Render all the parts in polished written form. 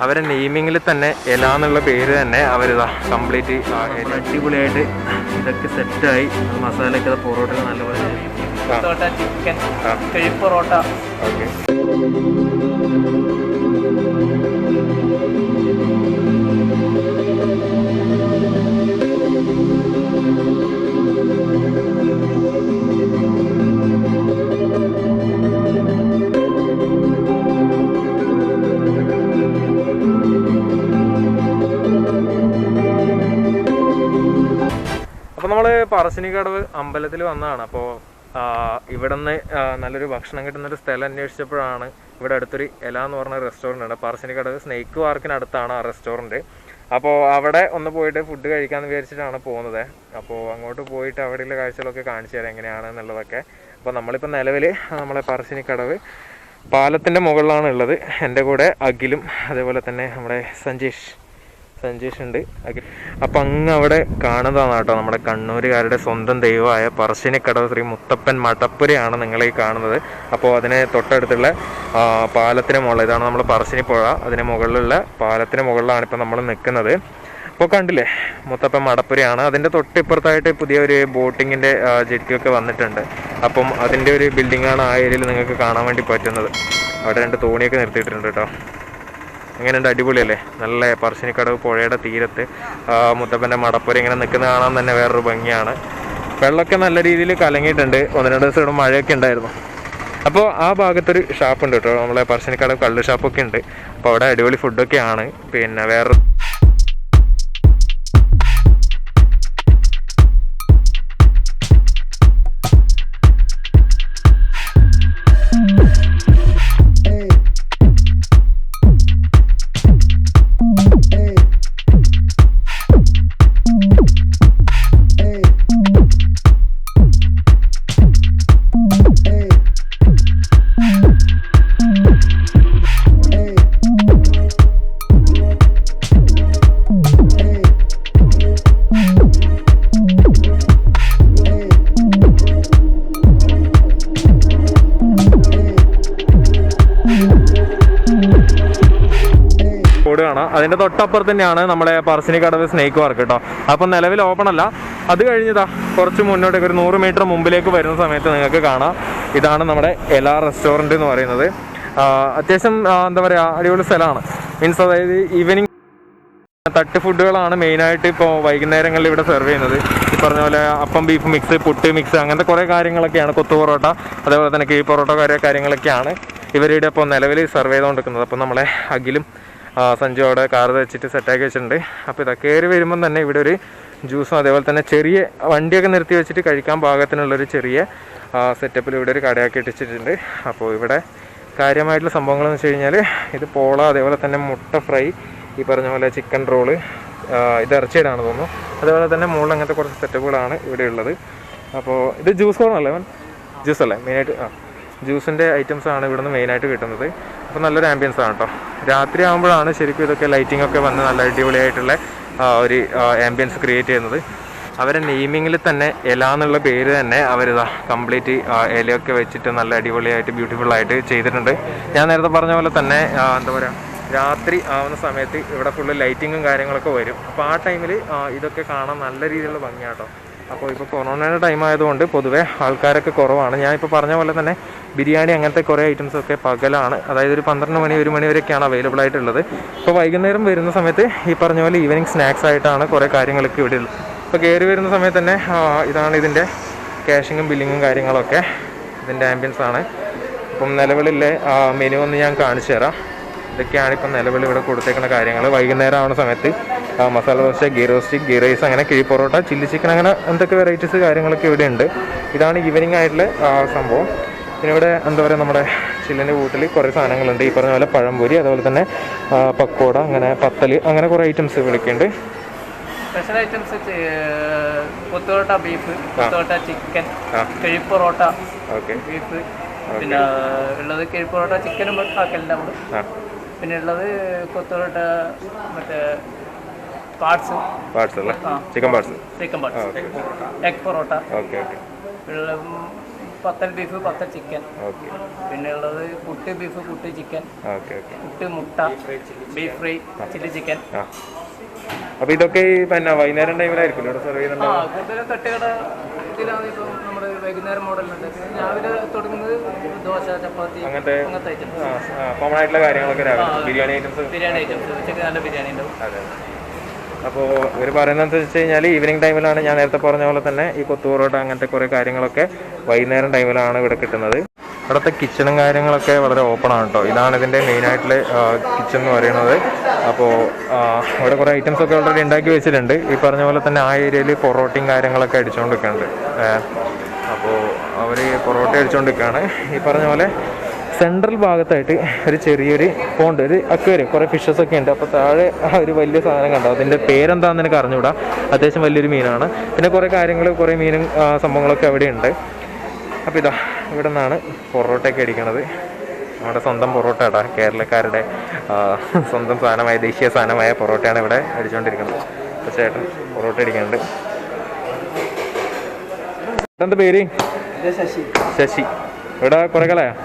അവരെ നെയിമിങ്ങിൽ തന്നെ എല എന്നുള്ള പേര് തന്നെ അവരിതാ കംപ്ലീറ്റ് അടിപൊളിയായിട്ട് ഇതൊക്കെ സെറ്റായി മസാലയൊക്കെ പൊറോട്ട നല്ലപോലെ ചിക്കൻ പൊറോട്ട. ഓക്കെ. അപ്പോൾ നമ്മൾ പറശ്ശിനിക്കടവ് അമ്പലത്തിൽ വന്നതാണ്. അപ്പോൾ ഇവിടെ നിന്ന് നല്ലൊരു ഭക്ഷണം കിട്ടുന്നൊരു സ്ഥലം അന്വേഷിച്ചപ്പോഴാണ് ഇവിടെ അടുത്തൊരു എല എന്ന് പറഞ്ഞ റെസ്റ്റോറൻ്റ് ഉണ്ട്. പറശ്ശിനിക്കടവ് സ്നേക്ക് പാർക്കിനടുത്താണ് ആ റെസ്റ്റോറൻറ്റ്. അപ്പോൾ അവിടെ ഒന്ന് പോയിട്ട് ഫുഡ് കഴിക്കാമെന്ന് വിചാരിച്ചിട്ടാണ് പോകുന്നത്. അപ്പോൾ അങ്ങോട്ട് പോയിട്ട് അവിടെയുള്ള കാഴ്ചകളൊക്കെ കാണിച്ചു തരാം എങ്ങനെയാണെന്നുള്ളതൊക്കെ. അപ്പോൾ നമ്മളിപ്പോൾ നിലവിൽ നമ്മളെ പറശ്ശിനിക്കടവ് പാലത്തിൻ്റെ മുകളിലാണ് ഉള്ളത്. എൻ്റെ കൂടെ അഖിലും അതേപോലെ തന്നെ നമ്മുടെ സഞ്ജീഷ് ഉണ്ട്. അപ്പം അങ്ങ് അവിടെ കാണുന്നതാണ് കേട്ടോ നമ്മുടെ കണ്ണൂരുകാരുടെ സ്വന്തം ദൈവമായ പറശ്ശിനിക്കടവ് ശ്രീ മുത്തപ്പൻ മടപ്പുരയാണ് നിങ്ങളീ കാണുന്നത്. അപ്പോൾ അതിന് തൊട്ടടുത്തുള്ള പാലത്തിന് മുകളിൽ, ഇതാണ് നമ്മൾ പറശ്ശിനി പുഴ, അതിന് മുകളിലുള്ള പാലത്തിന് മുകളിലാണ് ഇപ്പം നമ്മൾ നിൽക്കുന്നത്. അപ്പോൾ കണ്ടില്ലേ മുത്തപ്പൻ മടപ്പുരയാണ്. അതിൻ്റെ തൊട്ടിപ്പുറത്തായിട്ട് പുതിയൊരു ബോട്ടിങ്ങിൻ്റെ ജെറ്റിയൊക്കെ വന്നിട്ടുണ്ട്. അപ്പം അതിൻ്റെ ഒരു ബിൽഡിങ്ങാണ് ആ ഏരിയയിൽ നിങ്ങൾക്ക് കാണാൻ വേണ്ടി പറ്റുന്നത്. അവിടെ 2 തോണിയൊക്കെ നിർത്തിയിട്ടുണ്ട് കേട്ടോ. എങ്ങനെയുണ്ട്? അടിപൊളിയല്ലേ? നല്ല പറശ്ശിനിക്കടവ് പുഴയുടെ തീരത്ത് മുത്തപ്പൻ്റെ മടപ്പുര ഇങ്ങനെ നിൽക്കുന്ന കാണാൻ തന്നെ വേറൊരു ഭംഗിയാണ്. വെള്ളമൊക്കെ നല്ല രീതിയിൽ കലങ്ങിയിട്ടുണ്ട്. 1-2 ദിവസം ഇവിടെ മഴയൊക്കെ ഉണ്ടായിരുന്നു. അപ്പോൾ ആ ഭാഗത്തൊരു ഷാപ്പുണ്ട് കേട്ടോ, നമ്മളെ പറശ്ശിനിക്കടവ് കള്ള് ഷാപ്പൊക്കെ ഉണ്ട്. അപ്പോൾ അവിടെ അടിപൊളി ഫുഡൊക്കെയാണ്. പിന്നെ വേറെ കാണാം. അതിൻ്റെ തൊട്ടപ്പുറത്ത് തന്നെയാണ് നമ്മളെ പറശ്ശിനിക്കടവ് സ്നേക്ക് പാർക്ക് കേട്ടോ. അപ്പം നിലവിൽ ഓപ്പൺ അല്ല. അത് കഴിഞ്ഞതാ കുറച്ച് മുന്നോട്ടേക്ക് ഒരു 100 മീറ്റർ മുമ്പിലേക്ക് വരുന്ന സമയത്ത് നിങ്ങൾക്ക് കാണാം, ഇതാണ് നമ്മുടെ എല റെസ്റ്റോറൻറ്റ് എന്ന് പറയുന്നത്. അത്യാവശ്യം എന്താ പറയുക, അടിപൊളി സ്ഥലമാണ്. മീൻസ് അതായത് ഈവനിങ് തട്ട് ഫുഡുകളാണ് മെയിനായിട്ട് ഇപ്പോൾ വൈകുന്നേരങ്ങളിൽ ഇവിടെ സെർവ് ചെയ്യുന്നത്. ഈ പറഞ്ഞ പോലെ അപ്പം ബീഫ് മിക്സ്, പുട്ട് മിക്സ്, അങ്ങനത്തെ കുറേ കാര്യങ്ങളൊക്കെയാണ്. കൊത്തു പൊറോട്ട, അതേപോലെ തന്നെ കീ പൊറോട്ട, കുറേ കാര്യങ്ങളൊക്കെയാണ് ഇവരുടെ ഇപ്പോൾ നിലവിൽ സെർവ് ചെയ്തുകൊണ്ടിരിക്കുന്നത്. അപ്പം നമ്മളെ അഖിലും സഞ്ജു അവിടെ കാർ വെച്ചിട്ട് സെറ്റാക്കി വെച്ചിട്ടുണ്ട്. അപ്പോൾ ഇതൊക്കെ കയറി വരുമ്പം തന്നെ ഇവിടെ ഒരു ജ്യൂസും അതേപോലെ തന്നെ ചെറിയ വണ്ടിയൊക്കെ നിർത്തി വെച്ചിട്ട് കഴിക്കാൻ പാകത്തിനുള്ളൊരു ചെറിയ സെറ്റപ്പിൽ ഇവിടെ ഒരു കടയാക്കി ഇട്ടിട്ടുണ്ട്. അപ്പോൾ ഇവിടെ കാര്യമായിട്ടുള്ള സംഭവങ്ങളെന്ന് വെച്ച് കഴിഞ്ഞാൽ ഇത് പോള, അതേപോലെ തന്നെ മുട്ട ഫ്രൈ, ഈ പറഞ്ഞ പോലെ ചിക്കൻ റോള്, ഇത് ഇറച്ചിയിടാണ് തോന്നുന്നു. അതേപോലെ തന്നെ മുകളിൽ അങ്ങനത്തെ കുറച്ച് സെറ്റപ്പുകളാണ് ഇവിടെ ഉള്ളത്. അപ്പോൾ ഇത് ജ്യൂസ് കോർണല്ലേ? ജ്യൂസ് അല്ലേ മെയിനായിട്ട്? ജ്യൂസിൻ്റെ ഐറ്റംസാണ് ഇവിടെ നിന്ന് മെയിനായിട്ട് കിട്ടുന്നത്. അപ്പോൾ നല്ലൊരു ആംബിയൻസ് ആണ് കേട്ടോ. രാത്രി ആകുമ്പോഴാണ് ശരിക്കും ഇതൊക്കെ ലൈറ്റിംഗ് ഒക്കെ വന്ന് നല്ല അടിപൊളിയായിട്ടുള്ള ഒരു ആംബിയൻസ് ക്രിയേറ്റ് ചെയ്യുന്നത്. അവരെ നെയിമിങ്ങിൽ തന്നെ എല എന്നുള്ള പേര് തന്നെ അവരിതാ കംപ്ലീറ്റ് ഇലയൊക്കെ വെച്ചിട്ട് നല്ല അടിപൊളിയായിട്ട് ബ്യൂട്ടിഫുള്ളായിട്ട് ചെയ്തിട്ടുണ്ട്. ഞാൻ നേരത്തെ പറഞ്ഞ പോലെ തന്നെ എന്താ പറയുക, രാത്രി ആവുന്ന സമയത്ത് ഇവിടെ ഫുള്ള് ലൈറ്റിങ്ങും കാര്യങ്ങളൊക്കെ വരും. അപ്പോൾ ആ ടൈമിൽ ഇതൊക്കെ കാണാൻ നല്ല രീതിയിലുള്ള ഭംഗിയാട്ടോ. അപ്പോൾ ഇപ്പോൾ കൊറോണയുടെ ടൈം ആയതുകൊണ്ട് പൊതുവേ ആൾക്കാരൊക്കെ കുറവാണ്. ഞാനിപ്പോൾ പറഞ്ഞ പോലെ തന്നെ ബിരിയാണി അങ്ങനത്തെ കുറേ ഐറ്റംസൊക്കെ പകലാണ്, അതായത് ഒരു 12 മണി 1 മണി വരെയൊക്കെയാണ് അവൈലബിൾ ആയിട്ടുള്ളത്. ഇപ്പോൾ വൈകുന്നേരം വരുന്ന സമയത്ത് ഈ പറഞ്ഞ പോലെ ഈവനിങ് സ്നാക്സ് ആയിട്ടാണ് കുറേ കാര്യങ്ങളൊക്കെ ഇവിടെ ഉള്ളത്. ഇപ്പോൾ കയറി വരുന്ന സമയത്ത് തന്നെ ഇതാണ് ഇതിൻ്റെ ക്യാഷിങ്ങും ബില്ലിങ്ങും കാര്യങ്ങളൊക്കെ, ഇതിൻ്റെ ആംബിയൻസ് ആണ്. അപ്പം നിലവിലെ മെനു ഒന്ന് ഞാൻ കാണിച്ചു തരാം. ഇതൊക്കെയാണ് ഇപ്പം നിലവിൽ ഇവിടെ കൊടുത്തേക്കുന്ന കാര്യങ്ങൾ. വൈകുന്നേരം ആവുന്ന സമയത്ത് മസാല ദോശ, ഗീ റോസ്റ്റ്, ഗീ റൈസ്, അങ്ങനെ കിഴി പൊറോട്ട, ചില്ലി ചിക്കൻ, അങ്ങനെ എന്തൊക്കെ വെറൈറ്റീസ് കാര്യങ്ങളൊക്കെ ഇവിടെ ഉണ്ട്. ഇതാണ് ഈവനിങ് ആയിട്ടുള്ള സംഭവം. പിന്നെ ഇവിടെ എന്താ പറയുക, നമ്മുടെ ചില്ലിൻ്റെ കൂട്ടിൽ കുറേ സാധനങ്ങളുണ്ട്. ഈ പറഞ്ഞ പോലെ പഴംപൊരി, അതുപോലെ തന്നെ പക്കോട, അങ്ങനെ പത്തൽ, അങ്ങനെ കുറേ ഐറ്റംസ് ഇവിടെയൊക്കെ ഉണ്ട്. Special items kothu parotta beef, kothu parotta chicken, കിഴി പൊറോട്ട ബീഫ്, പിന്നെ ഉള്ളത് കിഴി പൊറോട്ട ചിക്കനും ആക്കലുണ്ട് നമ്മൾ. പിന്നെ ഉള്ളത് കൊത്തുപൊറോട്ട മറ്റേ പാർട്സ് അല്ലേ, ചിക്കൻ പാർട്സ്, എഗ് പൊറോട്ട, പത്തൽ ബീഫ്, പത്തൽ ചിക്കൻ. ഓക്കെ. പിന്നെ ഉള്ളത് puttu beef, puttu chicken. Okay okay. Puttu മുട്ട, ബീഫ് ഫ്രൈ, ചില്ലി ചിക്കൻ. അപ്പോൾ ഇതൊക്കെ ഈ പിന്നെ വൈകുന്നേരം ടൈമിലായിരിക്കും ഇവിടെ സെർവ് ചെയ്യുന്നുണ്ടോ? കൂടുതലും തട്ടുകട ഇതിലാണ് ഇപ്പം നമ്മുടെ വൈകുന്നേരം മോഡലുണ്ട്. പിന്നെ രാവിലെ തുടങ്ങുന്നത് ദോശ, ചപ്പാത്തി, അങ്ങനത്തെ ഐറ്റംസ്. കോമൺ ആയിട്ടുള്ള കാര്യങ്ങളൊക്കെ രാവിലെ ബിരിയാണി ഐറ്റംസ്. ഉച്ചയ്ക്ക് നല്ല ബിരിയാണി ഉണ്ടാവും. അതെ. അപ്പോൾ ഇവർ പറയുന്നത് വെച്ച് കഴിഞ്ഞാൽ ഈവനിങ് ടൈമിലാണ്, ഞാൻ നേരത്തെ പറഞ്ഞ പോലെ തന്നെ ഈ കൊത്തു പൊറോട്ട അങ്ങനത്തെ കുറേ കാര്യങ്ങളൊക്കെ വൈകുന്നേരം ടൈമിലാണ് ഇവിടെ കിട്ടുന്നത്. ഇവിടുത്തെ കിച്ചണും കാര്യങ്ങളൊക്കെ വളരെ ഓപ്പൺ ആണ് കേട്ടോ. ഇതാണ് ഇതിൻ്റെ മെയിനായിട്ടുള്ള കിച്ചൺ എന്ന് പറയുന്നത്. അപ്പോൾ ഇവിടെ കുറേ ഐറ്റംസ് ഒക്കെ ഓൾറെഡി ഉണ്ടാക്കി വെച്ചിട്ടുണ്ട്. ഈ പറഞ്ഞ പോലെ തന്നെ ആ ഏരിയയിൽ പൊറോട്ടയും കാര്യങ്ങളൊക്കെ അടിച്ചുകൊണ്ടിരിക്കുന്നുണ്ട്. അപ്പോൾ അവർ പൊറോട്ട അടിച്ചുകൊണ്ടിരിക്കുകയാണ്. ഈ പറഞ്ഞ പോലെ സെൻട്രൽ ഭാഗത്തായിട്ട് ഒരു ചെറിയൊരു പോണ്ട്, ഒരു അക്വേറിയം, കുറേ ഫിഷസ് ഒക്കെ ഉണ്ട്. അപ്പോൾ താഴെ ഒരു വലിയ സാധനം കണ്ടോ, അതിൻ്റെ പേരെന്താണെന്ന് എനിക്ക് അറിഞ്ഞുകൂടാ. അത്യാവശ്യം വലിയൊരു മീനാണ്. പിന്നെ കുറേ കാര്യങ്ങൾ, കുറേ മീനും സംഭവങ്ങളൊക്കെ അവിടെ ഉണ്ട്. അപ്പോൾ ഇതാ ഇവിടെ നിന്നാണ് പൊറോട്ടയൊക്കെ അടിക്കണത്. നമ്മുടെ സ്വന്തം പൊറോട്ട കേട്ടോ, കേരളക്കാരുടെ സ്വന്തം സാധനമായ, ദേശീയ സാധനമായ പൊറോട്ടയാണ് ഇവിടെ അടിച്ചുകൊണ്ടിരിക്കുന്നത്. അപ്പോൾ ചേട്ടൻ പൊറോട്ട അടിക്കുന്നുണ്ട്. എന്താ പേര്? ശശി. ഇവിടെ കുറേ കാലമായോ?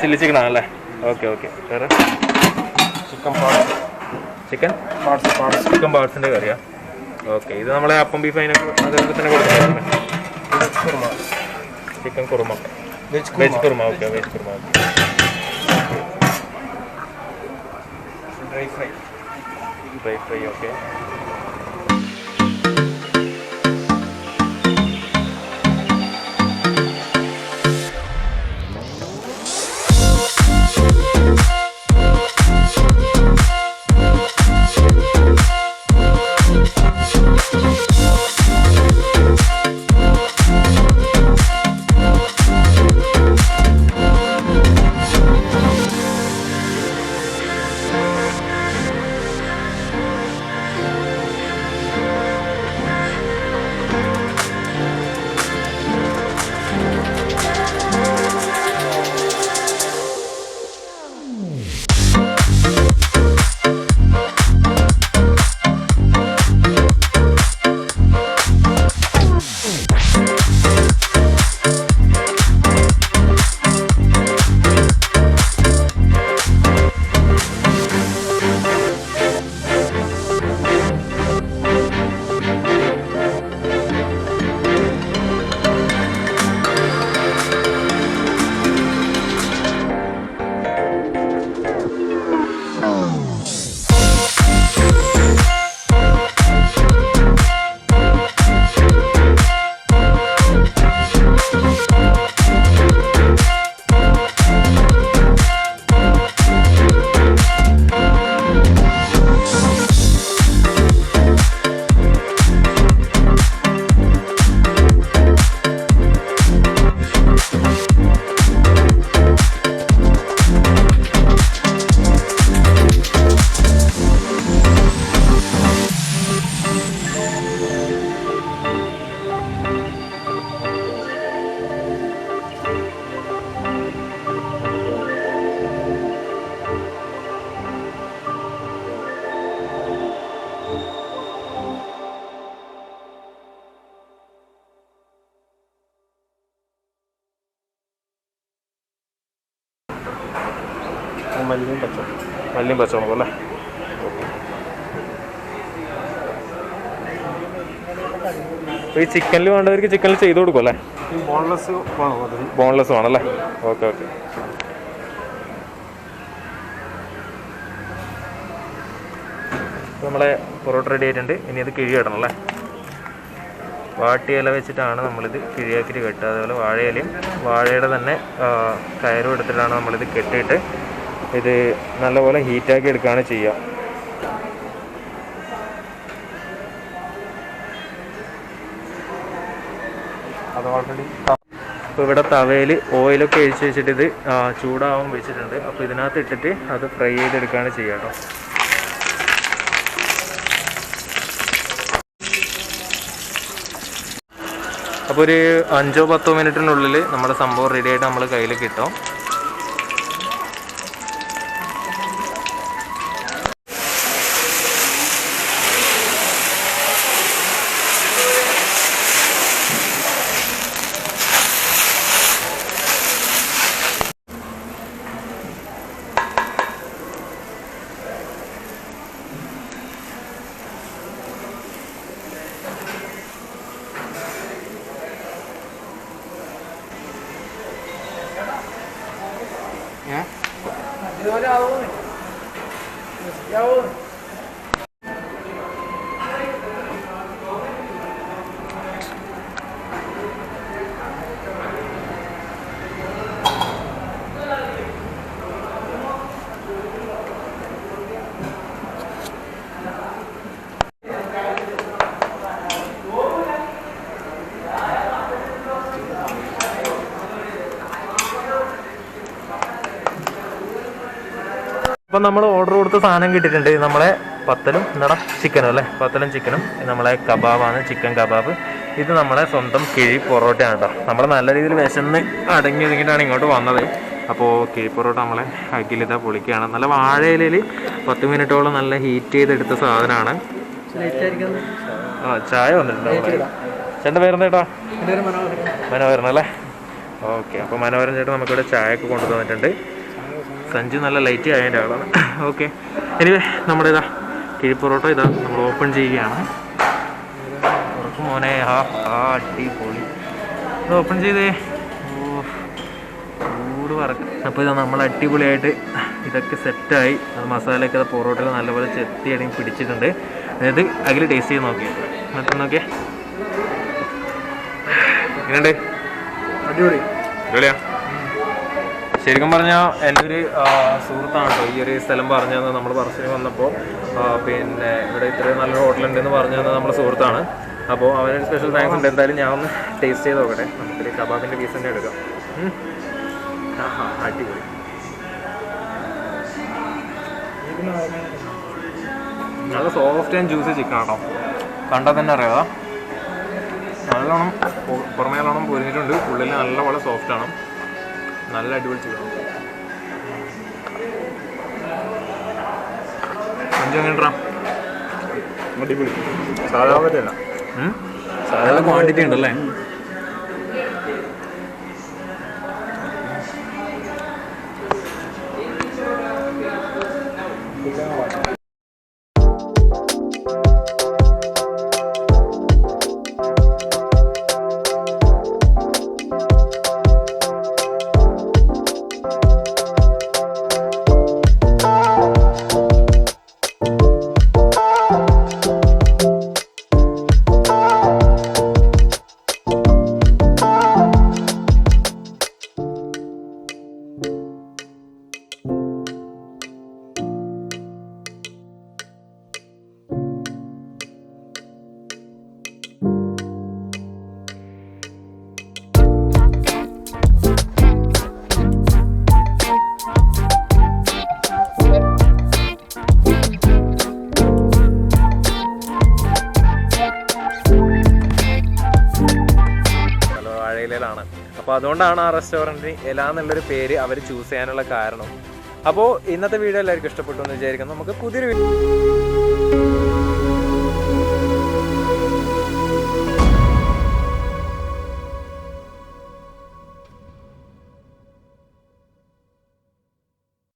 ചില്ലി ചിക്കൻ ആണല്ലേ? Okay okay. വേറെ ചിക്കൻ പാർട്സിൻ്റെ കറിയാ? ഓക്കെ. ഇത് നമ്മളെ അപ്പം ബീഫ് അതിനൊക്കെ അതൊക്കെ തന്നെ കൊടുക്കുന്നുണ്ട്. Chicken kurma, veg kurma. Okay, veg kurma. Dry fry. Okay. മല്ലിയും പച്ചമുളകും അല്ലേ? ഈ ചിക്കനിൽ വേണ്ടവർക്ക് ചിക്കനിൽ ചെയ്ത് കൊടുക്കും അല്ലേ? ബോൺലെസ് വേണമല്ലേ? Okay okay. നമ്മളെ പൊറോട്ട റെഡി ആയിട്ടുണ്ട്. ഇനി ഇത് കിഴിയിടണം അല്ലേ. വാട്ടിയില വെച്ചിട്ടാണ് നമ്മളിത് കിഴിയാക്കിയിട്ട് കെട്ടുക. അതുപോലെ വാഴയിലയും വാഴയുടെ തന്നെ കയറും എടുത്തിട്ടാണ് നമ്മളിത് കെട്ടിയിട്ട് ഇത് നല്ലപോലെ ഹീറ്റാക്കി എടുക്കുകയാണ് ചെയ്യുക. അത് ഓൾറെഡി അപ്പോൾ ഇവിടെ തവയിൽ ഓയിലൊക്കെ ഒഴിച്ച് വെച്ചിട്ട് ഇത് ചൂടാവാൻ വെച്ചിട്ടുണ്ട്. അപ്പോൾ ഇതിനകത്ത് ഇട്ടിട്ട് അത് ഫ്രൈ ചെയ്തെടുക്കുകയാണ് ചെയ്യുക കേട്ടോ. അപ്പോൾ ഒരു 5-10 മിനിറ്റിനുള്ളിൽ നമ്മുടെ സംഭവം റെഡി ആയിട്ട് നമ്മൾ കയ്യിൽ കിട്ടും. അപ്പം നമ്മൾ ഓർഡർ കൊടുത്ത സാധനം കിട്ടിയിട്ടുണ്ട്. നമ്മളെ പത്തലും എന്താ ചിക്കനും അല്ലേ, പത്തലും ചിക്കനും നമ്മളെ കബാബാണ്, ചിക്കൻ കബാബ്. ഇത് നമ്മളെ സ്വന്തം കിഴി പൊറോട്ടയാണ് കേട്ടോ. നമ്മൾ നല്ല രീതിയിൽ വിശന്ന് അടങ്ങി ഒതുങ്ങിയിട്ടാണ് ഇങ്ങോട്ട് വന്നത്. അപ്പോൾ കിഴി പൊറോട്ട നമ്മളെ അഖിലിത പൊളിക്കുകയാണ്. നല്ല വാഴയിലയിൽ 10 മിനിറ്റോളം നല്ല ഹീറ്റ് ചെയ്തെടുത്ത സാധനമാണ്. ചായ വന്നിട്ടുണ്ട്. ചേട്ടൻ്റെ പേരെന്താ ചേട്ടാ? മനോഹരൻ അല്ലേ. ഓക്കെ, അപ്പോൾ മനോഹരൻ ചേട്ടൻ നമുക്കിവിടെ ചായ ഒക്കെ കൊണ്ടു തന്നിട്ടുണ്ട്. സഞ്ജു നല്ല ലൈറ്റ് ആയതിൻ്റെ ആളാണ്. ഓക്കെ, എനിവേ നമ്മുടെ ഇതാ കിഴി പൊറോട്ട ഇതാ നമ്മൾ ഓപ്പൺ ചെയ്യുകയാണ്. ഉറക്കും മോനെ. അടിപൊളി. ഇത് ഓപ്പൺ ചെയ്തേ. ചൂട് വറക്കും. അപ്പോൾ ഇതാ നമ്മൾ അടിപൊളിയായിട്ട് ഇതൊക്കെ സെറ്റായി. അത് മസാലയൊക്കെ അത് പൊറോട്ടയിൽ നല്ലപോലെ ചെത്തി അടിയും പിടിച്ചിട്ടുണ്ട്. അതായത് അതിൽ ടേസ്റ്റ് ചെയ്ത് നോക്കിയേ. എന്നിട്ട് നോക്കിയേ എങ്ങനെയുണ്ട്? അടിപൊളി. അടിപൊളിയാ. ശരിക്കും പറഞ്ഞാൽ എൻ്റെ ഒരു സുഹൃത്താണ് കേട്ടോ ഈ ഒരു സ്ഥലം പറഞ്ഞു തന്നത്. നമ്മൾ പറശ്ശിനി വന്നപ്പോൾ പിന്നെ ഇവിടെ ഇത്രയും നല്ലൊരു ഹോട്ടലുണ്ടെന്ന് പറഞ്ഞു തന്നത് നമ്മുടെ സുഹൃത്താണ്. അപ്പോൾ അവനൊരു സ്പെഷ്യൽ താങ്ക്സ് ഉണ്ട്. എന്തായാലും ഞാൻ ഒന്ന് ടേസ്റ്റ് ചെയ്ത് നോക്കട്ടെ. നമുക്കൊരു കബാബിൻ്റെ പീസ് തന്നെ എടുക്കാം. അടിപൊളി. നല്ല സോഫ്റ്റ് ആൻഡ് ജ്യൂസി ചിക്കൻ കേട്ടോ. കണ്ടാൽ തന്നെ അറിയാം. നല്ലോണം പുറമേ നല്ലോണം പൊരിഞ്ഞിട്ടുണ്ട്. ഉള്ളിൽ നല്ലപോലെ സോഫ്റ്റാണ്. നല്ല അടിപൊളി ചിക്കൻ. എങ്ങനെയാ? അടിപൊളി. സാധാരണ സാധാരണ ക്വാണ്ടിറ്റി ഉണ്ടല്ലേ. അപ്പോൾ അതുകൊണ്ടാണ് ആ റെസ്റ്റോറൻറ്റിന് എല എന്നുള്ളൊരു പേര് അവർ ചൂസ് ചെയ്യാനുള്ള കാരണം. അപ്പോൾ ഇന്നത്തെ വീഡിയോ എല്ലാവർക്കും ഇഷ്ടപ്പെട്ടു എന്ന് വിചാരിക്കുന്നു. നമുക്ക് പുതിയൊരു